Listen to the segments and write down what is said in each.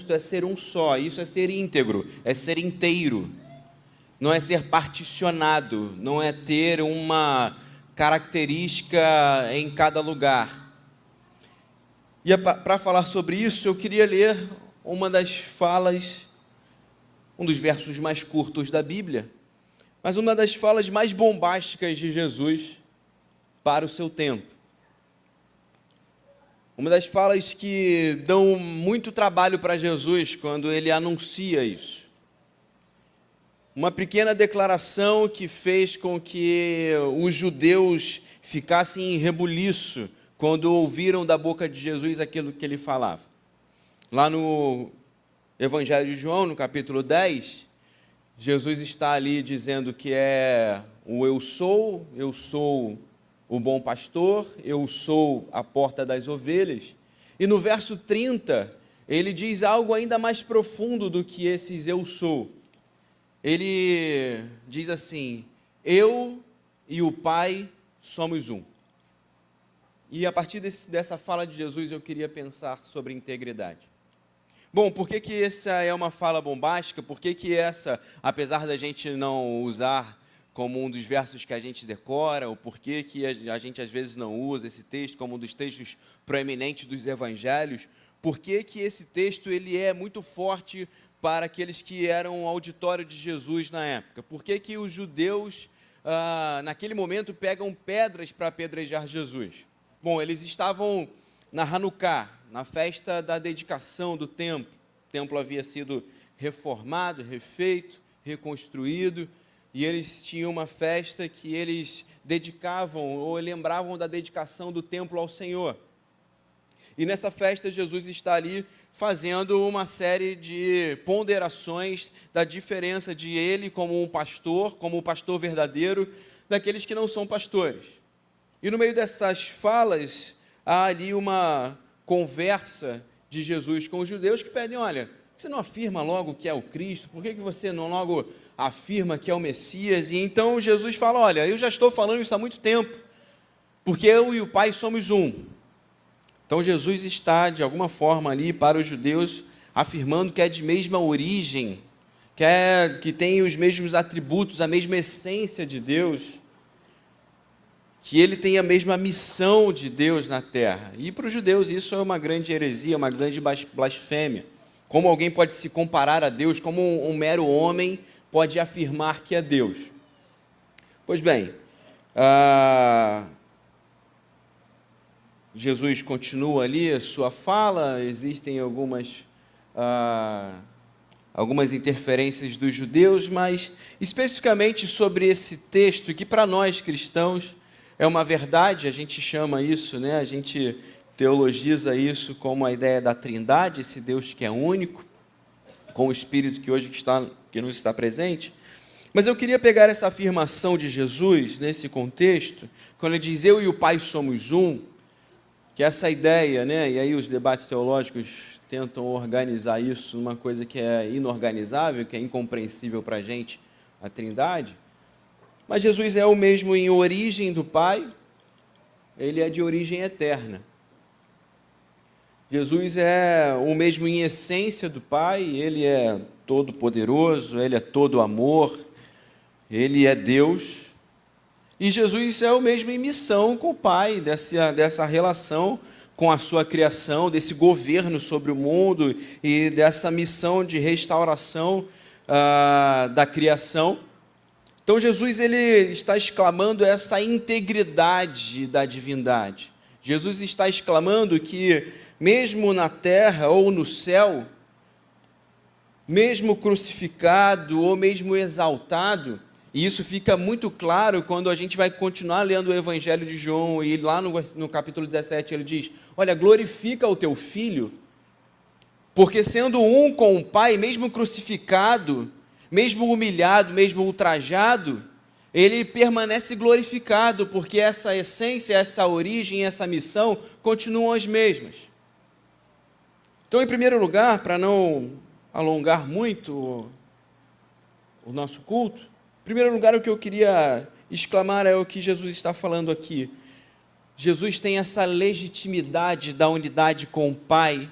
propósito é ser um só, isso é ser íntegro, é ser inteiro, não é ser particionado, não é ter uma característica em cada lugar. E para falar sobre isso, eu queria ler uma das falas, um dos versos mais curtos da Bíblia, mas uma das falas mais bombásticas de Jesus para o seu tempo. Uma das falas que dão muito trabalho para Jesus quando ele anuncia isso. Uma pequena declaração que fez com que os judeus ficassem em rebuliço quando ouviram da boca de Jesus aquilo que ele falava. Lá no Evangelho de João, no capítulo 10, Jesus está ali dizendo que é o eu sou o bom pastor, eu sou a porta das ovelhas. E no verso 30, ele diz algo ainda mais profundo do que esses eu sou. Ele diz assim: eu e o Pai somos um. E a partir dessa fala de Jesus eu queria pensar sobre integridade. Bom, por que essa é uma fala bombástica? Por que essa, apesar da gente não usar como um dos versos que a gente decora, ou por que a gente às vezes não usa esse texto como um dos textos proeminentes dos evangelhos, por que esse texto ele é muito forte para aqueles que eram o auditório de Jesus na época? Por que os judeus, naquele momento, pegam pedras para apedrejar Jesus? Bom, eles estavam na Hanukkah, na festa da dedicação do templo. O templo havia sido reformado, refeito, reconstruído, e eles tinham uma festa que eles dedicavam ou lembravam da dedicação do templo ao Senhor. E nessa festa Jesus está ali fazendo uma série de ponderações da diferença de ele como um pastor verdadeiro, daqueles que não são pastores. E no meio dessas falas, há ali uma conversa de Jesus com os judeus que pedem: olha, você não afirma logo que é o Cristo? Por que você não logo afirma que é o Messias? E então Jesus fala: olha, eu já estou falando isso há muito tempo, porque eu e o Pai somos um. Então Jesus está, de alguma forma ali, para os judeus, afirmando que é de mesma origem, que tem os mesmos atributos, a mesma essência de Deus, que ele tem a mesma missão de Deus na terra. E para os judeus isso é uma grande heresia, uma grande blasfêmia. Como alguém pode se comparar a Deus, como um mero homem pode afirmar que é Deus? Pois bem, Jesus continua ali a sua fala, existem algumas interferências dos judeus, mas especificamente sobre esse texto, que para nós cristãos é uma verdade, a gente chama isso, a gente teologiza isso como a ideia da Trindade, esse Deus que é único, com o Espírito que hoje que não está presente. Mas eu queria pegar essa afirmação de Jesus, nesse contexto, quando ele diz: eu e o Pai somos um, que essa ideia, e aí os debates teológicos tentam organizar isso numa coisa que é inorganizável, que é incompreensível para a gente, a Trindade. Mas Jesus é o mesmo em origem do Pai, ele é de origem eterna. Jesus é o mesmo em essência do Pai, ele é todo poderoso, ele é todo amor, ele é Deus. E Jesus é o mesmo em missão com o Pai, dessa relação com a sua criação, desse governo sobre o mundo e dessa missão de restauração da criação. Então Jesus ele está exclamando essa integridade da divindade. Jesus está exclamando que mesmo na terra ou no céu, mesmo crucificado ou mesmo exaltado, e isso fica muito claro quando a gente vai continuar lendo o Evangelho de João, e lá no capítulo 17 ele diz: olha, glorifica o teu Filho, porque sendo um com o Pai, mesmo crucificado, mesmo humilhado, mesmo ultrajado, ele permanece glorificado, porque essa essência, essa origem, essa missão continuam as mesmas. Então, em primeiro lugar, para não alongar muito o nosso culto, em primeiro lugar, o que eu queria exclamar é o que Jesus está falando aqui. Jesus tem essa legitimidade da unidade com o Pai,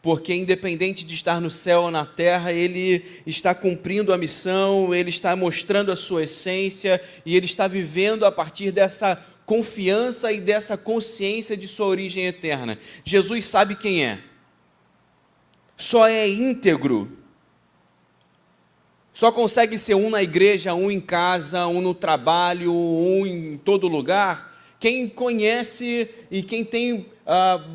porque independente de estar no céu ou na terra, ele está cumprindo a missão, ele está mostrando a sua essência, e ele está vivendo a partir dessa confiança e dessa consciência de sua origem eterna. Jesus sabe quem é. Só é íntegro. Só consegue ser um na igreja, um em casa, um no trabalho, um em todo lugar, quem conhece e quem tem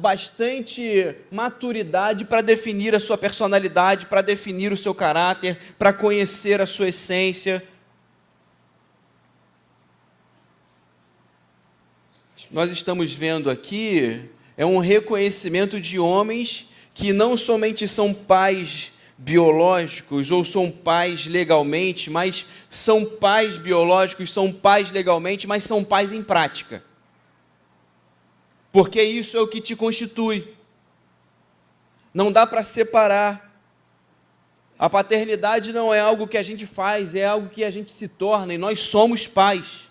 bastante maturidade para definir a sua personalidade, para definir o seu caráter, para conhecer a sua essência. Nós estamos vendo aqui um reconhecimento de homens que não somente são pais biológicos ou são pais legalmente, mas são pais biológicos, são pais legalmente, mas são pais em prática. Porque isso é o que te constitui. Não dá para separar. A paternidade não é algo que a gente faz, é algo que a gente se torna, e nós somos pais.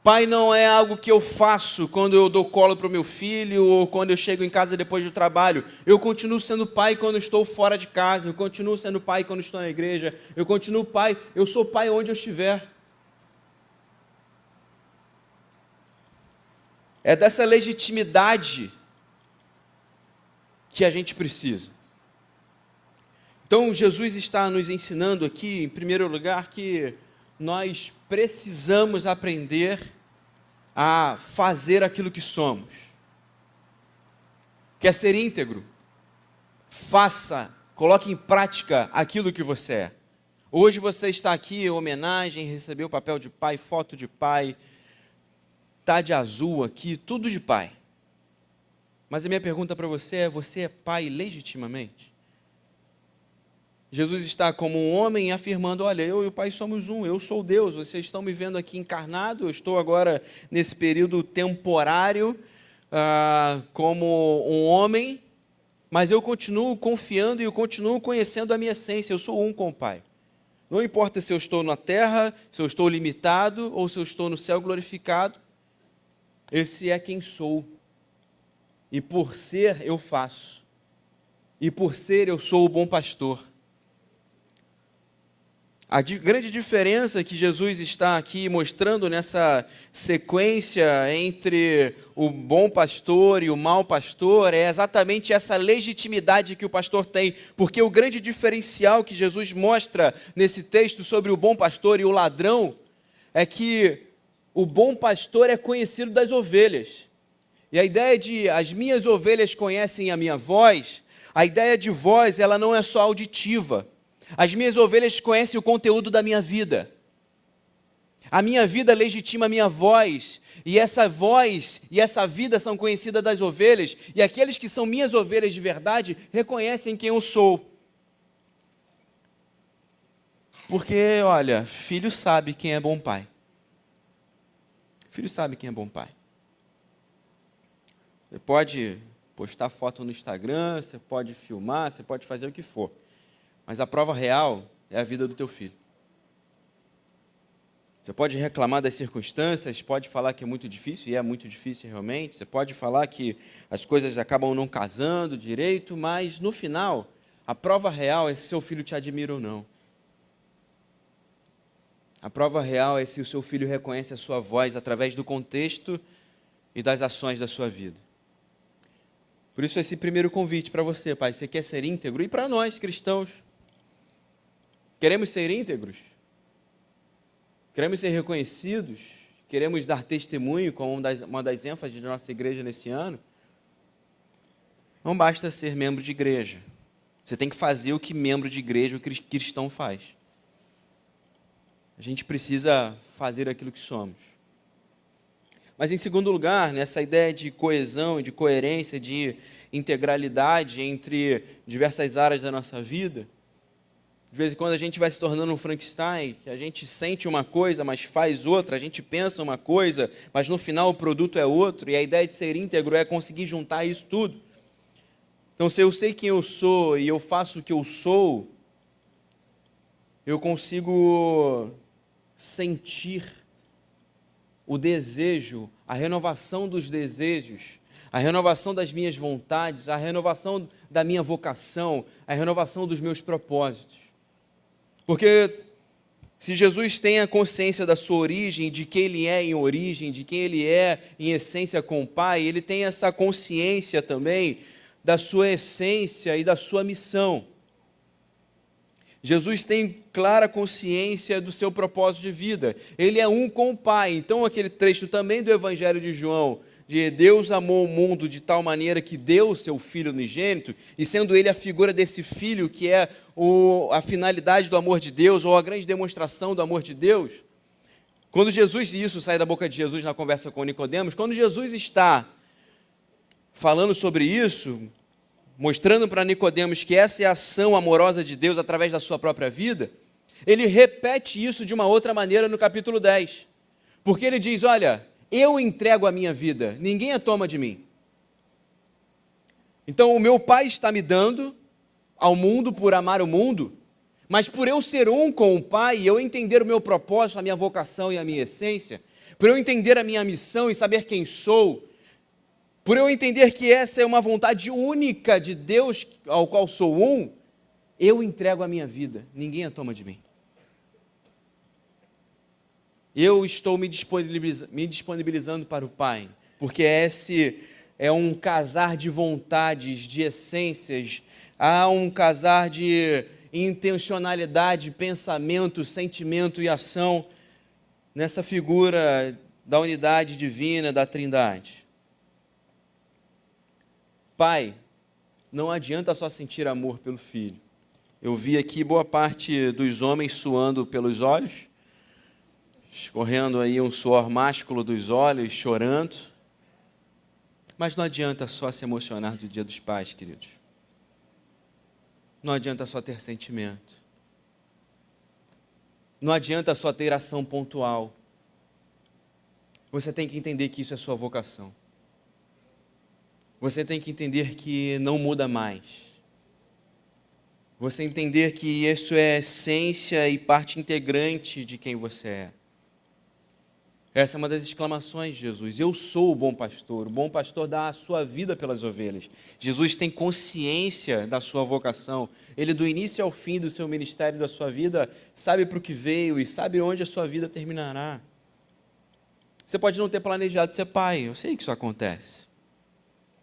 Pai não é algo que eu faço quando eu dou colo para o meu filho, ou quando eu chego em casa depois do trabalho. Eu continuo sendo pai quando estou fora de casa, eu continuo sendo pai quando estou na igreja, eu continuo pai, eu sou pai onde eu estiver. É dessa legitimidade que a gente precisa. Então, Jesus está nos ensinando aqui, em primeiro lugar, que nós precisamos aprender a fazer aquilo que somos. Quer ser íntegro? Faça, coloque em prática aquilo que você é. Hoje você está aqui em homenagem, recebeu o papel de pai, foto de pai, está de azul aqui, tudo de pai. Mas a minha pergunta para você é pai legitimamente? Jesus está como um homem afirmando, olha, eu e o Pai somos um, eu sou Deus, vocês estão me vendo aqui encarnado, eu estou agora nesse período temporário como um homem, mas eu continuo confiando e eu continuo conhecendo a minha essência, eu sou um com o Pai. Não importa se eu estou na terra, se eu estou limitado ou se eu estou no céu glorificado, esse é quem sou. E por ser, eu faço. E por ser, eu sou o bom pastor. A grande diferença que Jesus está aqui mostrando nessa sequência entre o bom pastor e o mau pastor é exatamente essa legitimidade que o pastor tem, porque o grande diferencial que Jesus mostra nesse texto sobre o bom pastor e o ladrão é que o bom pastor é conhecido das ovelhas. E a ideia de as minhas ovelhas conhecem a minha voz, a ideia de voz ela não é só auditiva. As minhas ovelhas conhecem o conteúdo da minha vida. A minha vida legitima a minha voz, e essa voz e essa vida são conhecidas das ovelhas, e aqueles que são minhas ovelhas de verdade reconhecem quem eu sou. Porque, olha, filho sabe quem é bom pai. Filho sabe quem é bom pai. Você pode postar foto no Instagram, você pode filmar, você pode fazer o que for. Mas a prova real é a vida do teu filho. Você pode reclamar das circunstâncias, pode falar que é muito difícil, e é muito difícil realmente. Você pode falar que as coisas acabam não casando direito, mas no final, a prova real é se seu filho te admira ou não. A prova real é se o seu filho reconhece a sua voz através do contexto e das ações da sua vida. Por isso esse primeiro convite para você, pai, você quer ser íntegro? E para nós, cristãos, queremos ser íntegros? Queremos ser reconhecidos? Queremos dar testemunho, como uma das ênfases da nossa igreja nesse ano? Não basta ser membro de igreja. Você tem que fazer o que membro de igreja, o cristão faz. A gente precisa fazer aquilo que somos. Mas, em segundo lugar, nessa ideia de coesão e de coerência, de integralidade entre diversas áreas da nossa vida, de vez em quando a gente vai se tornando um Frankenstein, que a gente sente uma coisa, mas faz outra, a gente pensa uma coisa, mas no final o produto é outro, e a ideia de ser íntegro é conseguir juntar isso tudo. Então, se eu sei quem eu sou e eu faço o que eu sou, eu consigo sentir o desejo, a renovação dos desejos, a renovação das minhas vontades, a renovação da minha vocação, a renovação dos meus propósitos. Porque se Jesus tem a consciência da sua origem, de quem ele é em origem, de quem ele é em essência com o Pai, ele tem essa consciência também da sua essência e da sua missão. Jesus tem clara consciência do seu propósito de vida. Ele é um com o Pai. Então, aquele trecho também do Evangelho de João, de Deus amou o mundo de tal maneira que deu o seu Filho unigênito, e sendo ele a figura desse Filho, que é a finalidade do amor de Deus, ou a grande demonstração do amor de Deus. Quando Jesus, e isso sai da boca de Jesus na conversa com Nicodemos, quando Jesus está falando sobre isso, mostrando para Nicodemos que essa é a ação amorosa de Deus através da sua própria vida, ele repete isso de uma outra maneira no capítulo 10. Porque ele diz, olha, eu entrego a minha vida, ninguém a toma de mim. Então o meu Pai está me dando ao mundo por amar o mundo, mas por eu ser um com o Pai, eu entender o meu propósito, a minha vocação e a minha essência, por eu entender a minha missão e saber quem sou, por eu entender que essa é uma vontade única de Deus, ao qual sou um, eu entrego a minha vida, ninguém a toma de mim. Eu estou me disponibilizando para o Pai, porque esse é um casar de vontades, de essências, há um casar de intencionalidade, pensamento, sentimento e ação nessa figura da unidade divina, da Trindade. Pai, não adianta só sentir amor pelo Filho. Eu vi aqui boa parte dos homens suando pelos olhos, escorrendo aí um suor másculo dos olhos, chorando. Mas não adianta só se emocionar do Dia dos Pais, queridos. Não adianta só ter sentimento. Não adianta só ter ação pontual. Você tem que entender que isso é sua vocação. Você tem que entender que não muda mais. Você entender que isso é essência e parte integrante de quem você é. Essa é uma das exclamações de Jesus. Eu sou o bom pastor dá a sua vida pelas ovelhas. Jesus tem consciência da sua vocação. Ele, do início ao fim do seu ministério, da sua vida, sabe para o que veio e sabe onde a sua vida terminará. Você pode não ter planejado ser pai, eu sei que isso acontece.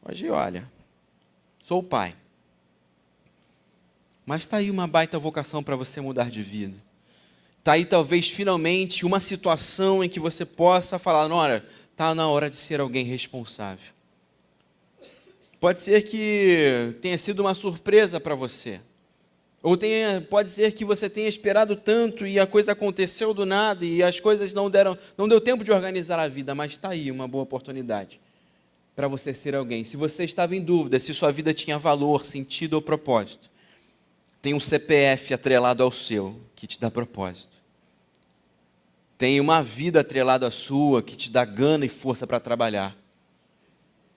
Hoje, olha, sou pai. Mas está aí uma baita vocação para você mudar de vida. Está aí talvez finalmente uma situação em que você possa falar, olha, está na hora de ser alguém responsável. Pode ser que tenha sido uma surpresa para você. Ou pode ser que você tenha esperado tanto e a coisa aconteceu do nada e as coisas não deu tempo de organizar a vida, mas está aí uma boa oportunidade para você ser alguém. Se você estava em dúvida se sua vida tinha valor, sentido ou propósito, tem um CPF atrelado ao seu, que te dá propósito. Tem uma vida atrelada à sua, que te dá gana e força para trabalhar.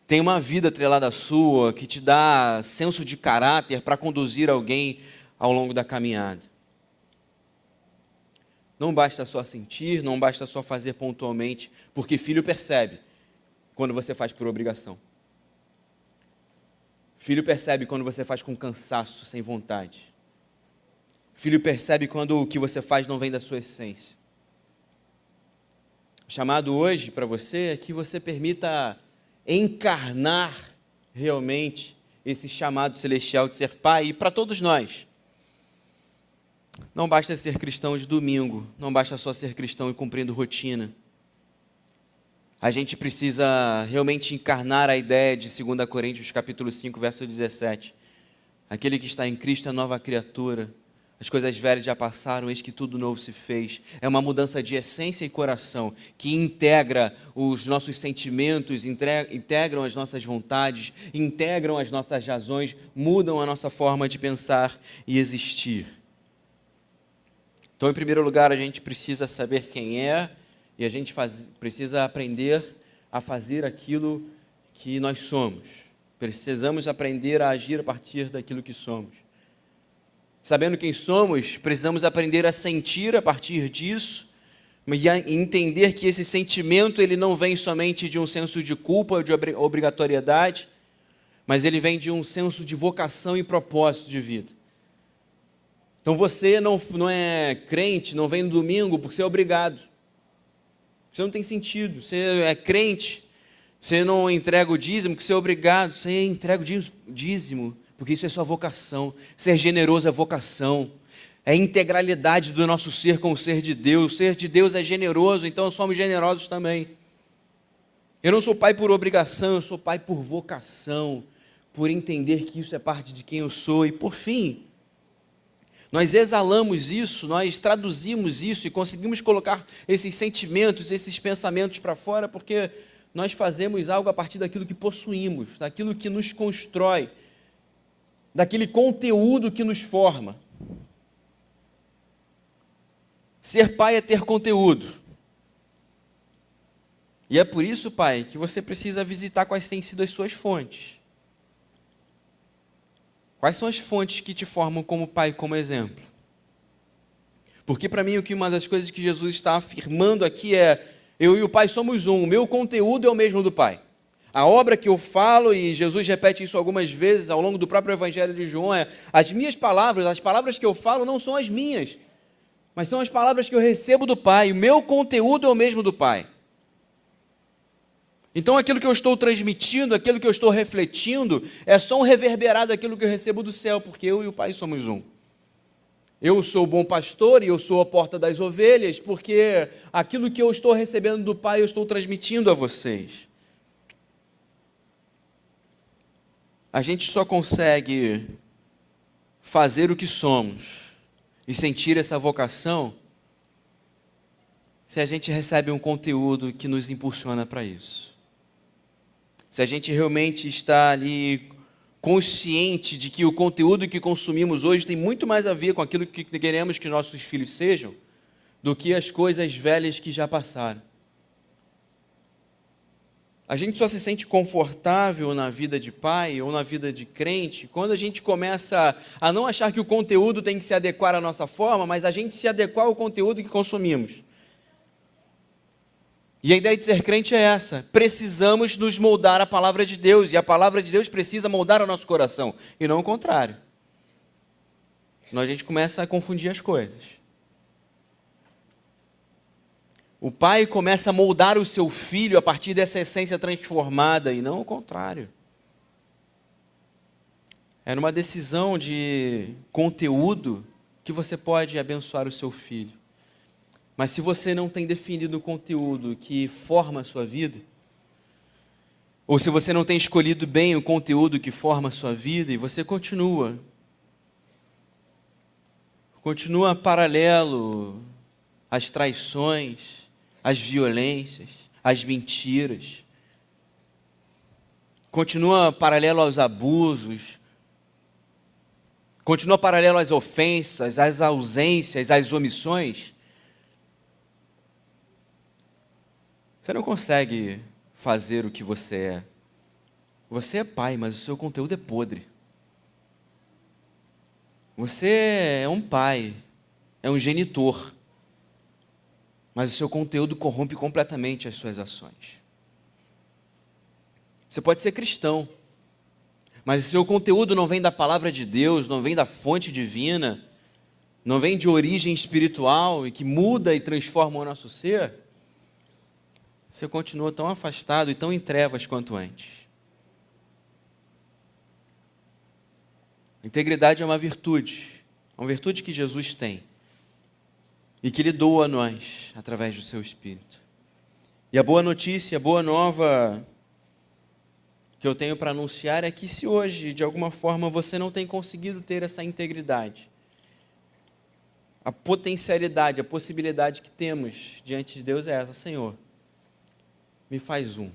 Tem uma vida atrelada à sua, que te dá senso de caráter para conduzir alguém ao longo da caminhada. Não basta só sentir, não basta só fazer pontualmente, porque filho percebe quando você faz por obrigação. Filho percebe quando você faz com cansaço, sem vontade. Filho percebe quando o que você faz não vem da sua essência. O chamado hoje para você é que você permita encarnar realmente esse chamado celestial de ser pai, e para todos nós. Não basta ser cristão de domingo, não basta só ser cristão e cumprindo rotina. A gente precisa realmente encarnar a ideia de 2 Coríntios capítulo 5, verso 17. Aquele que está em Cristo é nova criatura. As coisas velhas já passaram, eis que tudo novo se fez. É uma mudança de essência e coração, que integra os nossos sentimentos, integram as nossas vontades, integram as nossas razões, mudam a nossa forma de pensar e existir. Então, em primeiro lugar, a gente precisa saber quem é, e a gente precisa aprender a fazer aquilo que nós somos. Precisamos aprender a agir a partir daquilo que somos. Sabendo quem somos, precisamos aprender a sentir a partir disso, E entender que esse sentimento ele não vem somente de um senso de culpa ou de obrigatoriedade, mas ele vem de um senso de vocação e propósito de vida. Então você não é crente, não vem no domingo porque você é obrigado. Isso não tem sentido. Você é crente, você não entrega o dízimo porque você é obrigado. Você entrega o dízimo porque isso é sua vocação. Ser generoso é vocação. É a integralidade do nosso ser com o ser de Deus. O ser de Deus é generoso, então somos generosos também. Eu não sou pai por obrigação, eu sou pai por vocação, por entender que isso é parte de quem eu sou. E por fim, nós exalamos isso, nós traduzimos isso e conseguimos colocar esses sentimentos, esses pensamentos para fora, porque nós fazemos algo a partir daquilo que possuímos, daquilo que nos constrói, daquele conteúdo que nos forma. Ser pai é ter conteúdo. E é por isso, pai, que você precisa visitar quais têm sido as suas fontes. Quais são as fontes que te formam como pai, como exemplo? Porque para mim uma das coisas que Jesus está afirmando aqui é: eu e o Pai somos um, o meu conteúdo é o mesmo do Pai. A obra que eu falo, e Jesus repete isso algumas vezes ao longo do próprio Evangelho de João, é: as minhas palavras, as palavras que eu falo não são as minhas, mas são as palavras que eu recebo do Pai, o meu conteúdo é o mesmo do Pai. Então aquilo que eu estou transmitindo, aquilo que eu estou refletindo, é só um reverberado daquilo que eu recebo do céu, porque eu e o Pai somos um. Eu sou o bom pastor e eu sou a porta das ovelhas, porque aquilo que eu estou recebendo do Pai, eu estou transmitindo a vocês. A gente só consegue fazer o que somos e sentir essa vocação se a gente recebe um conteúdo que nos impulsiona para isso. Se a gente realmente está ali consciente de que o conteúdo que consumimos hoje tem muito mais a ver com aquilo que queremos que nossos filhos sejam, do que as coisas velhas que já passaram. A gente só se sente confortável na vida de pai ou na vida de crente quando a gente começa a não achar que o conteúdo tem que se adequar à nossa forma, mas a gente se adequar ao conteúdo que consumimos. E a ideia de ser crente é essa: precisamos nos moldar à palavra de Deus, e a palavra de Deus precisa moldar o nosso coração, e não o contrário. Senão a gente começa a confundir as coisas. O pai começa a moldar o seu filho a partir dessa essência transformada, e não o contrário. É numa decisão de conteúdo que você pode abençoar o seu filho. Mas se você não tem definido o conteúdo que forma a sua vida, ou se você não tem escolhido bem o conteúdo que forma a sua vida, e você continua paralelo às traições, às violências, às mentiras, continua paralelo aos abusos, continua paralelo às ofensas, às ausências, às omissões, você não consegue fazer o que você é. Você é pai, mas o seu conteúdo é podre. Você é um pai, é um genitor, mas o seu conteúdo corrompe completamente as suas ações. Você pode ser cristão, mas o seu conteúdo não vem da palavra de Deus, não vem da fonte divina, não vem de origem espiritual e que muda e transforma o nosso ser, você continua tão afastado e tão em trevas quanto antes. Integridade é uma virtude que Jesus tem e que Ele doa a nós através do seu Espírito. E a boa notícia, a boa nova que eu tenho para anunciar é que se hoje, de alguma forma, você não tem conseguido ter essa integridade, a potencialidade, a possibilidade que temos diante de Deus é essa: Senhor, me faz um,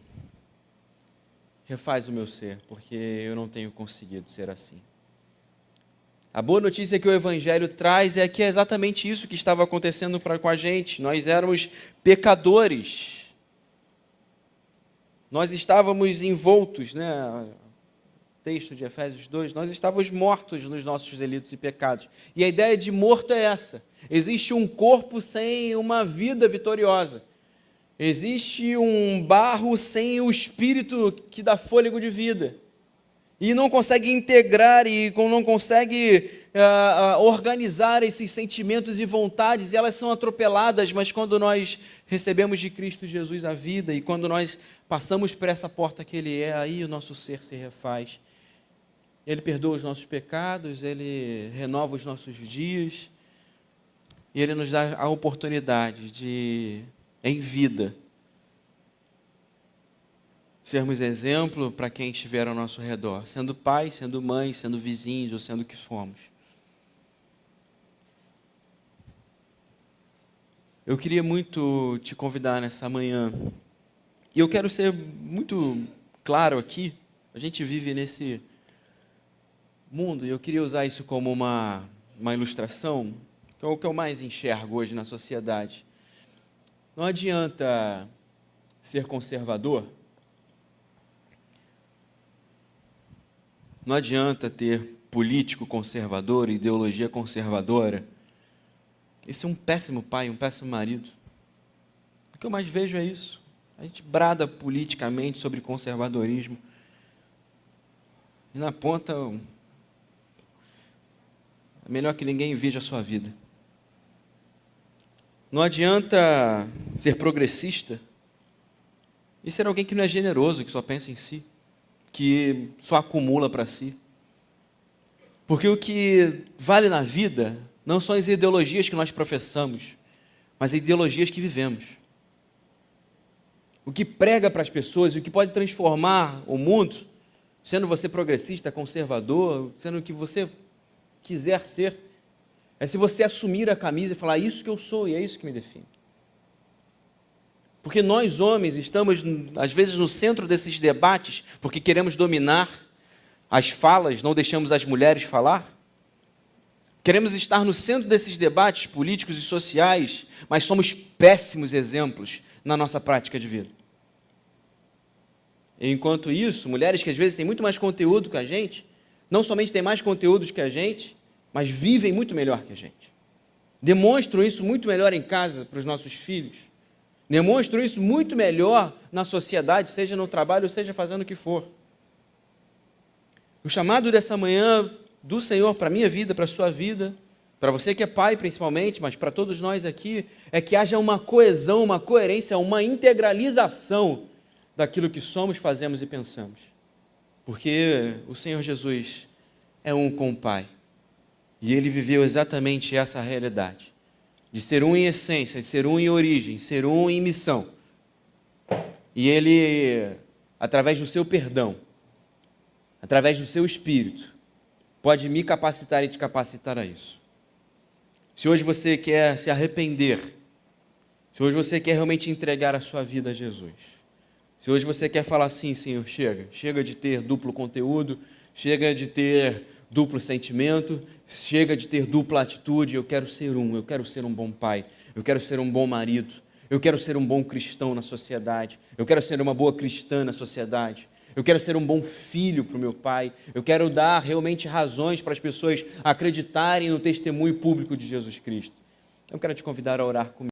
refaz o meu ser, porque eu não tenho conseguido ser assim. A boa notícia que o Evangelho traz é que é exatamente isso que estava acontecendo com a gente. Nós éramos pecadores, nós estávamos envoltos, texto de Efésios 2, nós estávamos mortos nos nossos delitos e pecados. E a ideia de morto é essa: existe um corpo sem uma vida vitoriosa. Existe um barro sem o espírito que dá fôlego de vida. E não consegue integrar e não consegue organizar esses sentimentos e vontades, e elas são atropeladas, mas quando nós recebemos de Cristo Jesus a vida, e quando nós passamos por essa porta que Ele é, aí o nosso ser se refaz. Ele perdoa os nossos pecados, Ele renova os nossos dias, e Ele nos dá a oportunidade de, em vida, sermos exemplo para quem estiver ao nosso redor, sendo pai, sendo mãe, sendo vizinhos ou sendo o que formos. Eu queria muito te convidar nessa manhã, e eu quero ser muito claro aqui. A gente vive nesse mundo, e eu queria usar isso como uma ilustração, que é o que eu mais enxergo hoje na sociedade. Não adianta ser conservador, não adianta ter político conservador, ideologia conservadora, e ser um péssimo pai, um péssimo marido. O que eu mais vejo é isso. A gente brada politicamente sobre conservadorismo, e na ponta é melhor que ninguém veja a sua vida. Não adianta ser progressista e ser alguém que não é generoso, que só pensa em si, que só acumula para si. Porque o que vale na vida não são as ideologias que nós professamos, mas as ideologias que vivemos. O que prega para as pessoas, o que pode transformar o mundo, sendo você progressista, conservador, sendo o que você quiser ser, é se você assumir a camisa e falar: isso que eu sou e é isso que me define. Porque nós homens estamos, às vezes, no centro desses debates, porque queremos dominar as falas, não deixamos as mulheres falar. Queremos estar no centro desses debates políticos e sociais, mas somos péssimos exemplos na nossa prática de vida. Enquanto isso, mulheres que às vezes têm muito mais conteúdo que a gente, não somente têm mais conteúdos que a gente, mas vivem muito melhor que a gente. Demonstram isso muito melhor em casa para os nossos filhos. Demonstram isso muito melhor na sociedade, seja no trabalho, seja fazendo o que for. O chamado dessa manhã do Senhor para a minha vida, para a sua vida, para você que é pai principalmente, mas para todos nós aqui, é que haja uma coesão, uma coerência, uma integralização daquilo que somos, fazemos e pensamos. Porque o Senhor Jesus é um com o Pai. E Ele viveu exatamente essa realidade. De ser um em essência, de ser um em origem, ser um em missão. E Ele, através do seu perdão, através do seu Espírito, pode me capacitar e te capacitar a isso. Se hoje você quer se arrepender, se hoje você quer realmente entregar a sua vida a Jesus, se hoje você quer falar assim: Senhor, chega de ter duplo conteúdo, chega de ter duplo sentimento, chega de ter dupla atitude, eu quero ser um bom pai, eu quero ser um bom marido, eu quero ser um bom cristão na sociedade, eu quero ser uma boa cristã na sociedade, eu quero ser um bom filho para o meu pai, eu quero dar realmente razões para as pessoas acreditarem no testemunho público de Jesus Cristo. Eu quero te convidar a orar comigo.